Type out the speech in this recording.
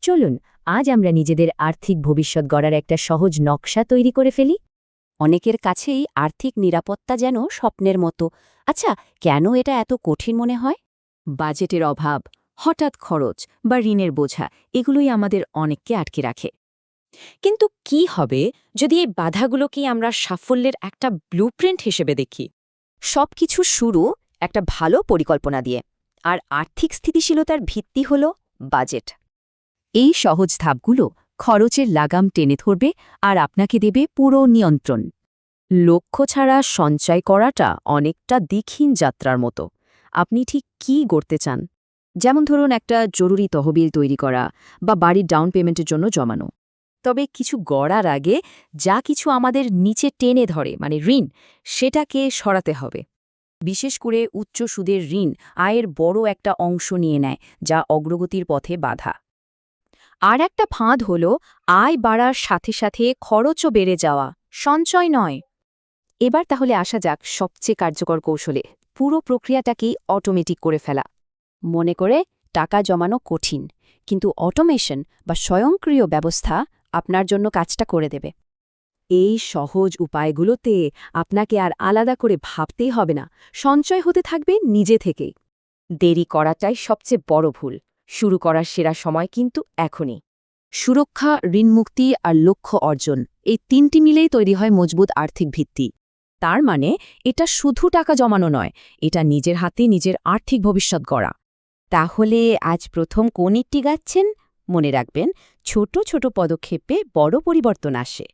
চলুন আজ আমরা নিজেদের আর্থিক ভবিষ্যৎ গড়ার একটা সহজ নকশা তৈরি করে ফেলি। অনেকের কাছেই আর্থিক নিরাপত্তা যেন স্বপ্নের মতো। আচ্ছা, কেন এটা এত কঠিন মনে হয়? বাজেটের অভাব, হঠাৎ খরচ বা ঋণের বোঝা এগুলোই আমাদের অনেককে আটকে রাখে। কিন্তু কি হবে যদি এই বাধাগুলোকে আমরা সাফল্যের একটা ব্লুপ্রিন্ট হিসেবে দেখি? সবকিছু শুরু একটা ভালো পরিকল্পনা দিয়ে, আর আর্থিক স্থিতিশীলতার ভিত্তি হল বাজেট। এই সহজ ধাপগুলো খরচের লাগাম টেনে ধরবে আর আপনাকে দেবে পুরো নিয়ন্ত্রণ। লক্ষ্য ছাড়া সঞ্চয় করাটা অনেকটা দীক্ষিণ যাত্রার মতো। আপনি ঠিক কী গড়তে চান? যেমন ধরুন একটা জরুরি তহবিল তৈরি করা বা বাড়ির ডাউন পেমেন্টের জন্য জমানো। তবে কিছু গড়ার আগে যা কিছু আমাদের নিচে টেনে ধরে মানে ঋণ, সেটাকে সরাতে হবে। বিশেষ করে উচ্চ সুদের ঋণ আয়ের বড় একটা অংশ নিয়ে নেয়, যা অগ্রগতির পথে বাধা। আর একটা ফাঁদ হল আয় বাড়ার সাথে সাথে খরচও বেড়ে যাওয়া, সঞ্চয় নয়। এবার তাহলে আসা যাক সবচেয়ে কার্যকর কৌশলে, পুরো প্রক্রিয়াটাকেই অটোমেটিক করে ফেলা। মনে করে টাকা জমানো কঠিন, কিন্তু অটোমেশন বা স্বয়ংক্রিয় ব্যবস্থা আপনার জন্য কাজটা করে দেবে। এই সহজ উপায়গুলোতে আপনাকে আর আলাদা করে ভাবতেই হবে না, সঞ্চয় হতে থাকবে নিজে থেকেই। দেরি করাটাই সবচেয়ে বড় ভুল। শুরু করার সেরা সময় কিন্তু এখনই। সুরক্ষা, ঋণমুক্তি আর লক্ষ্য অর্জন, এই তিনটি মিলেই তৈরি হয় মজবুত আর্থিক ভিত্তি। তার মানে এটা শুধু টাকা জমানো নয়, এটা নিজের হাতে নিজের আর্থিক ভবিষ্যৎ গড়া। তাহলে আজ প্রথম কোন ইটটি গাচ্ছেন? মনে রাখবেন, ছোট ছোট পদক্ষেপে বড় পরিবর্তন আসে।